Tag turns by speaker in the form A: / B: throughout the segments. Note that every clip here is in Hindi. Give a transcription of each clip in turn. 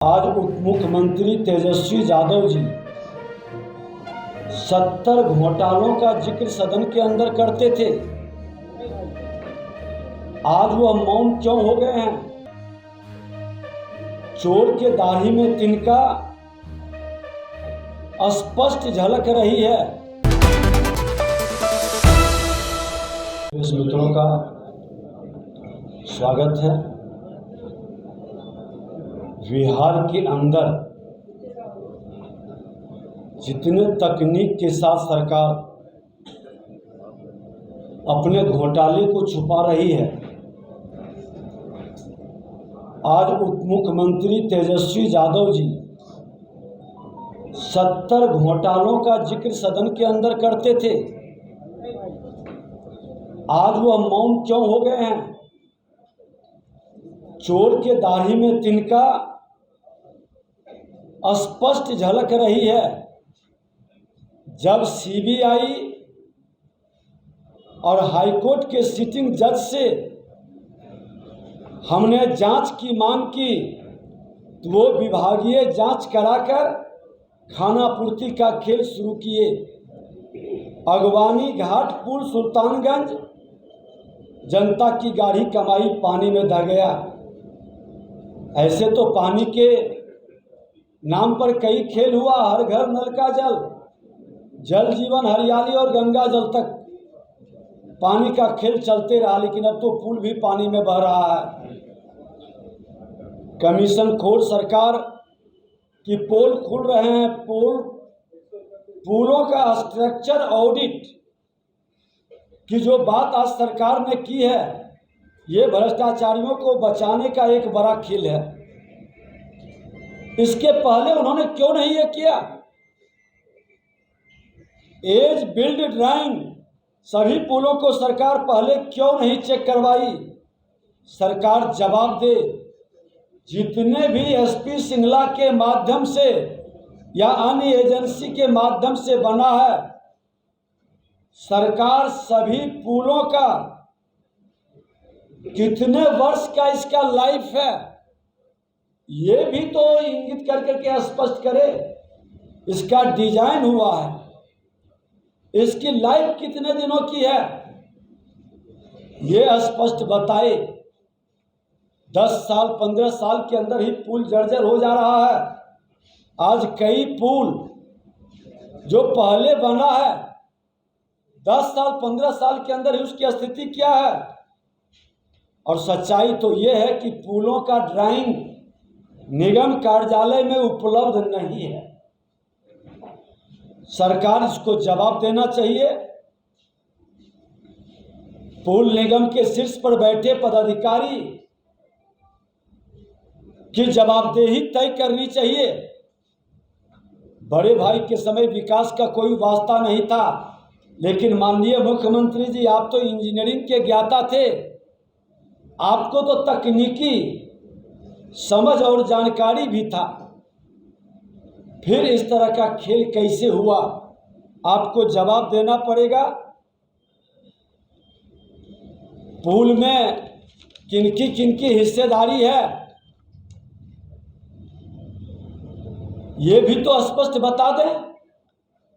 A: आज उप मुख्यमंत्री तेजस्वी यादव जी 70 घोटालों का जिक्र सदन के अंदर करते थे। आज वह मौन क्यों हो गए हैं? चोर के दाढ़ी में तिनका स्पष्ट झलक रही है। मित्रों का स्वागत है। बिहार के अंदर जितने तकनीक के साथ सरकार अपने घोटाले को छुपा रही है, आज उप मुख्यमंत्री तेजस्वी यादव जी 70 घोटालों का जिक्र सदन के अंदर करते थे। आज वह मौन क्यों हो गए हैं? चोर के दाढ़ी में तिनका स्पष्ट झलक रही है। जब सीबीआई और हाईकोर्ट के सिटिंग जज से हमने जांच की मांग की तो वो विभागीय जांच कराकर खानापूर्ति का खेल शुरू किए। अगवानी घाट पुल सुल्तानगंज जनता की गाढ़ी कमाई पानी में दह गया। ऐसे तो पानी के नाम पर कई खेल हुआ, हर घर नल का जल, जल जीवन हरियाली और गंगा जल तक पानी का खेल चलते रहा, लेकिन अब तो पुल भी पानी में बह रहा है। कमीशन खोर सरकार की पोल खुल रहे हैं। पुलों का स्ट्रक्चर ऑडिट की जो बात आज सरकार ने की है, ये भ्रष्टाचारियों को बचाने का एक बड़ा खेल है। इसके पहले उन्होंने क्यों नहीं ये किया? एज बिल्ड ड्राइंग सभी पुलों को सरकार पहले क्यों नहीं चेक करवाई? सरकार जवाब दे। जितने भी एसपी सिंगला के माध्यम से या अन्य एजेंसी के माध्यम से बना है, सरकार सभी पुलों का कितने वर्ष का इसका लाइफ है, ये भी तो इंगित करके स्पष्ट करे। इसका डिजाइन हुआ है, इसकी लाइफ कितने दिनों की है, ये स्पष्ट बताए। 10 साल 15 साल के अंदर ही पुल जर्जर हो जा रहा है। आज कई पुल जो पहले बना है 10 साल 15 साल के अंदर ही उसकी स्थिति क्या है। और सच्चाई तो ये है कि पुलों का ड्राइंग निगम कार्यालय में उपलब्ध नहीं है। सरकार इसको जवाब देना चाहिए। पुल निगम के शीर्ष पर बैठे पदाधिकारी की जवाबदेही तय करनी चाहिए। बड़े भाई के समय विकास का कोई वास्ता नहीं था, लेकिन माननीय मुख्यमंत्री जी, आप तो इंजीनियरिंग के ज्ञाता थे, आपको तो तकनीकी समझ और जानकारी भी था, फिर इस तरह का खेल कैसे हुआ? आपको जवाब देना पड़ेगा। पुल में किनकी हिस्सेदारी है, ये भी तो स्पष्ट बता दें।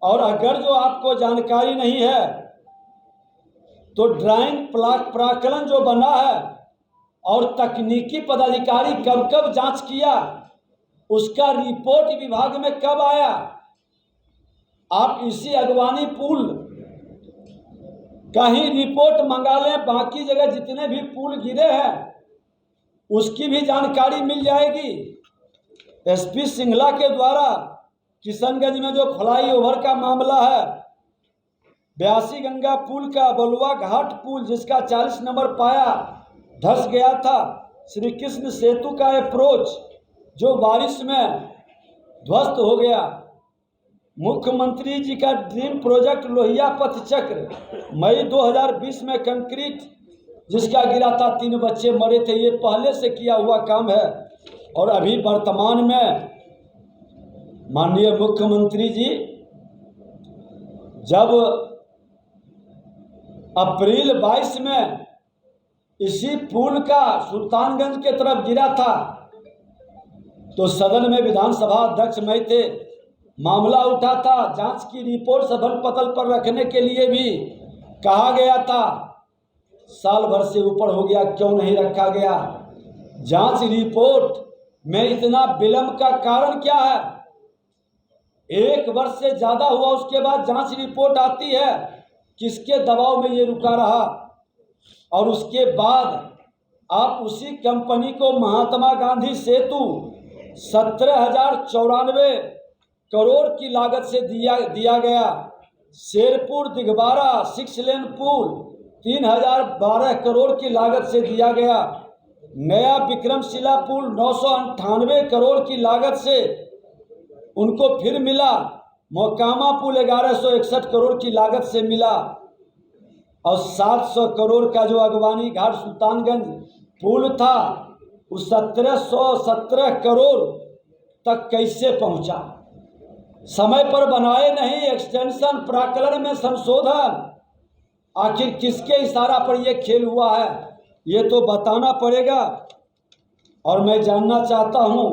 A: और अगर जो आपको जानकारी नहीं है तो ड्राइंग प्राक्कलन जो बना है और तकनीकी पदाधिकारी कब कब जांच किया, उसका रिपोर्ट विभाग में कब आया? आप इसी अगवानी पुल का ही रिपोर्ट मंगा लें, बाकी जगह जितने भी पुल गिरे हैं उसकी भी जानकारी मिल जाएगी। एसपी सिंगला के द्वारा किशनगंज में जो फ्लाईओवर का मामला है, 82 गंगा पुल का बलुआ घाट पुल जिसका 40 नंबर पाया धस गया था, श्री कृष्ण सेतु का अप्रोच जो बारिश में ध्वस्त हो गया, मुख्यमंत्री जी का ड्रीम प्रोजेक्ट लोहिया पथ चक्र मई 2020 में कंक्रीट जिसका गिरा था, 3 बच्चे मरे थे, ये पहले से किया हुआ काम है। और अभी वर्तमान में माननीय मुख्यमंत्री जी जब अप्रैल 22 में इसी पुल का सुल्तानगंज के तरफ गिरा था तो सदन में विधानसभा अध्यक्ष मैं थे, मामला उठा था, जांच की रिपोर्ट सदन पटल पर रखने के लिए भी कहा गया था। साल भर से ऊपर हो गया, क्यों नहीं रखा गया? जांच रिपोर्ट में इतना विलंब का कारण क्या है? 1 वर्ष से ज्यादा हुआ, उसके बाद जांच रिपोर्ट आती है। किसके दबाव में ये रुका रहा? और उसके बाद आप उसी कंपनी को महात्मा गांधी सेतु 17,094 करोड़ की लागत से दिया गया। शेरपुर दिघवारा 6 लेन पुल 3,012 करोड़ की लागत से दिया गया। नया विक्रमशिला पुल 998 करोड़ की लागत से उनको फिर मिला। मोकामा पुल 1161 करोड़ की लागत से मिला। और 700 करोड़ का जो अगवानी घाट सुल्तानगंज पुल था, उस 1717 करोड़ तक कैसे पहुंचा? समय पर बनाए नहीं, एक्सटेंशन, प्राक्कलन में संशोधन, आखिर किसके इशारा पर यह खेल हुआ है, ये तो बताना पड़ेगा। और मैं जानना चाहता हूं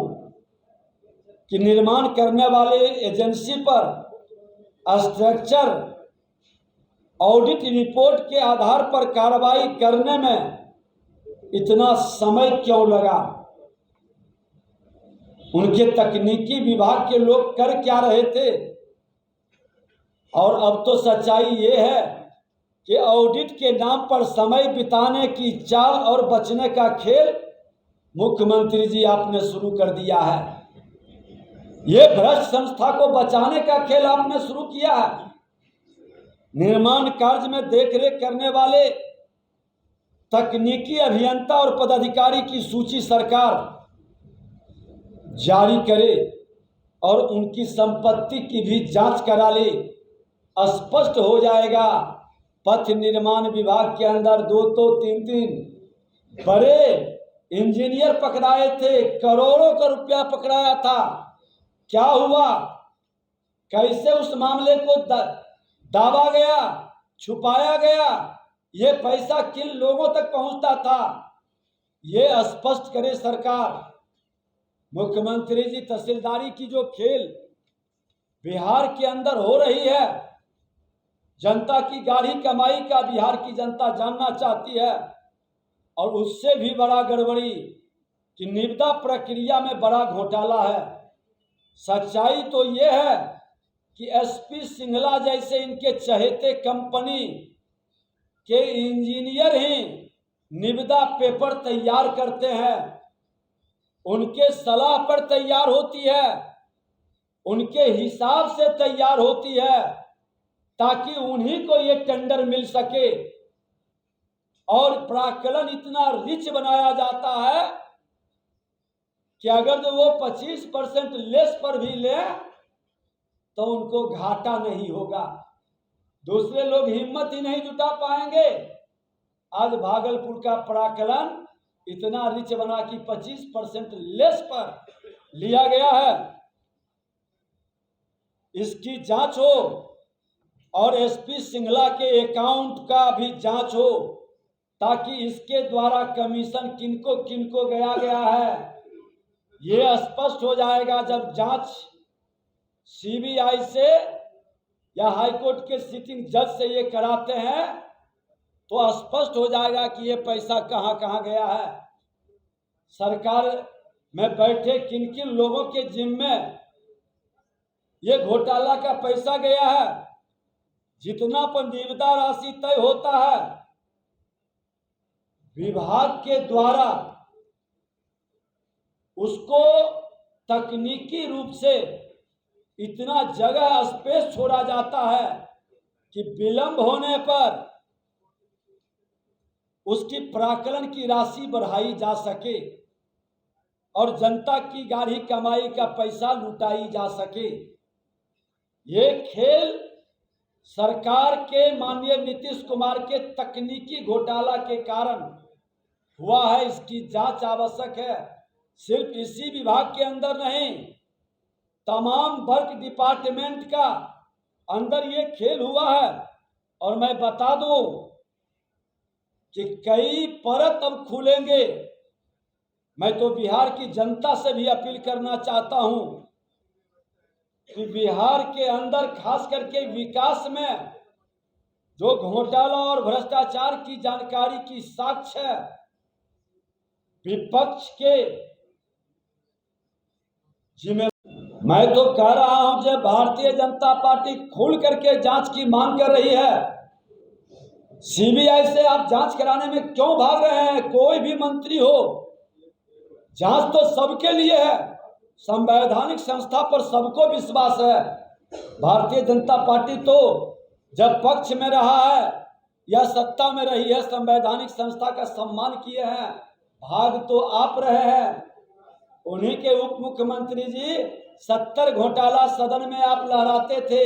A: कि निर्माण करने वाले एजेंसी पर स्ट्रक्चर ऑडिट रिपोर्ट के आधार पर कार्रवाई करने में इतना समय क्यों लगा? उनके तकनीकी विभाग के लोग कर क्या रहे थे? और अब तो सच्चाई ये है कि ऑडिट के नाम पर समय बिताने की चाल और बचने का खेल मुख्यमंत्री जी आपने शुरू कर दिया है। ये भ्रष्ट संस्था को बचाने का खेल आपने शुरू किया है। निर्माण कार्य में देखरेख करने वाले तकनीकी अभियंता और पदाधिकारी की सूची सरकार जारी करे और उनकी संपत्ति की भी जांच करा ले। स्पष्ट हो जाएगा। पथ निर्माण विभाग के अंदर 2 3 बड़े इंजीनियर पकड़ाए थे, करोड़ों का रुपया पकड़ाया था। क्या हुआ? कैसे उस मामले को दावा गया, छुपाया गया? ये पैसा किन लोगों तक पहुंचता था, ये स्पष्ट करे सरकार। मुख्यमंत्री जी, तहसीलदारी की जो खेल बिहार के अंदर हो रही है, जनता की गाढ़ी कमाई का बिहार की जनता जानना चाहती है। और उससे भी बड़ा गड़बड़ी कि निविदा प्रक्रिया में बड़ा घोटाला है। सच्चाई तो ये है कि एसपी सिंघला जैसे इनके चहेते कंपनी के इंजीनियर ही निविदा पेपर तैयार करते हैं, उनके सलाह पर तैयार होती है, उनके हिसाब से तैयार होती है, ताकि उन्हीं को ये टेंडर मिल सके। और प्राक्कलन इतना रिच बनाया जाता है कि अगर जो वो 25% लेस पर भी ले तो उनको घाटा नहीं होगा। दूसरे लोग हिम्मत ही नहीं जुटा पाएंगे। आज भागलपुर का प्राक्कलन इतना रिच बना कि 25% लेस पर लिया गया है। इसकी जांच हो और एसपी सिंघला के अकाउंट का भी जांच हो, ताकि इसके द्वारा कमीशन किनको किनको गया है ये स्पष्ट हो जाएगा। जब जांच सीबीआई से या हाईकोर्ट के सिटिंग जज से ये कराते हैं तो स्पष्ट हो जाएगा कि ये पैसा कहां कहां गया है। सरकार में बैठे किन किन लोगों के जिम्मे ये घोटाला का पैसा गया है। जितना पर निविदा राशि तय होता है, विभाग के द्वारा उसको तकनीकी रूप से इतना जगह स्पेस छोड़ा जाता है कि विलंब होने पर उसकी प्राक्कलन की राशि बढ़ाई जा सके और जनता की गाढ़ी कमाई का पैसा लुटाई जा सके। ये खेल सरकार के माननीय नीतीश कुमार के तकनीकी घोटाला के कारण हुआ है। इसकी जांच आवश्यक है। सिर्फ इसी विभाग के अंदर नहीं, तमाम वर्क डिपार्टमेंट का अंदर ये खेल हुआ है। और मैं बता दूं कि कई परत अब खुलेंगे। मैं तो बिहार की जनता से भी अपील करना चाहता हूं कि बिहार के अंदर खास करके विकास में जो घोटाला और भ्रष्टाचार की जानकारी की साक्ष्य है, विपक्ष के जिम्मे मैं तो कह रहा हूं कि भारतीय जनता पार्टी खुल करके जांच की मांग कर रही है। सीबीआई से आप जांच कराने में क्यों भाग रहे हैं? कोई भी मंत्री हो, जांच तो सबके लिए है। संवैधानिक संस्था पर सबको विश्वास है। भारतीय जनता पार्टी तो जब पक्ष में रहा है या सत्ता में रही है, संवैधानिक संस्था का सम्मान किए हैं। भाग तो आप रहे हैं। उन्हीं के उप मुख्यमंत्री जी 70 घोटाला सदन में आप लहराते थे।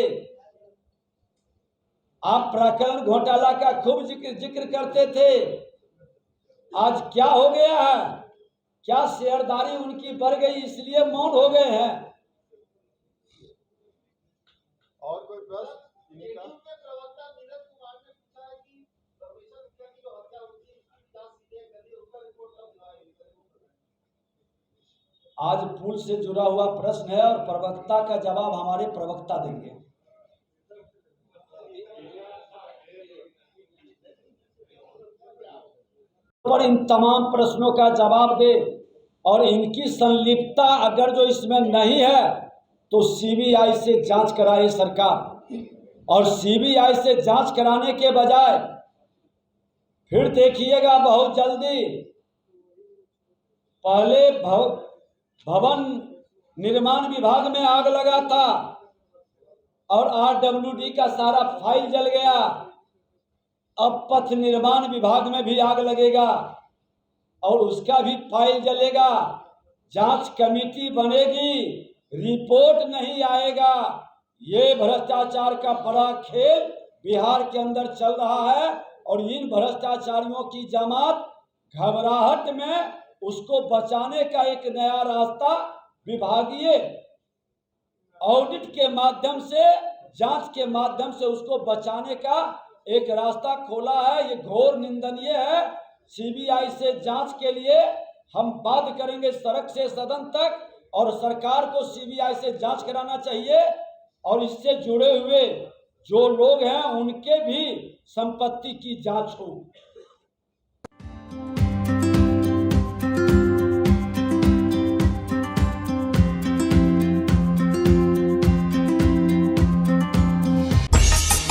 A: आप प्राक्कलन घोटाला का खूब जिक्र करते थे। आज क्या हो गया है? क्या शेयरदारी उनकी बढ़ गई इसलिए मौन हो गए हैं?
B: और कोई प्रश्न?
A: आज पुल से जुड़ा हुआ प्रश्न है और प्रवक्ता का जवाब हमारे प्रवक्ता देंगे। और इन तमाम प्रश्नों का जवाब दे और इनकी संलिप्तता अगर जो इसमें नहीं है तो सीबीआई से जांच कराए सरकार। और सीबीआई से जांच कराने के बजाय फिर देखिएगा बहुत जल्दी पहले भवन निर्माण विभाग में आग लगा था और आरडब्ल्यूडी का सारा फाइल जल गया। अब पथ निर्माण विभाग में भी आग लगेगा और उसका भी फाइल जलेगा। जांच कमेटी बनेगी, रिपोर्ट नहीं आएगा। ये भ्रष्टाचार का बड़ा खेल बिहार के अंदर चल रहा है और इन भ्रष्टाचारियों की जमात घबराहट में उसको बचाने का एक नया रास्ता विभागीय ऑडिट के माध्यम से, जांच के माध्यम से उसको बचाने का एक रास्ता खोला है। ये घोर निंदनीय है। सीबीआई से जांच के लिए हम बाध्य करेंगे सड़क से सदन तक और सरकार को सीबीआई से जांच कराना चाहिए और इससे जुड़े हुए जो लोग हैं उनके भी संपत्ति की जांच हो।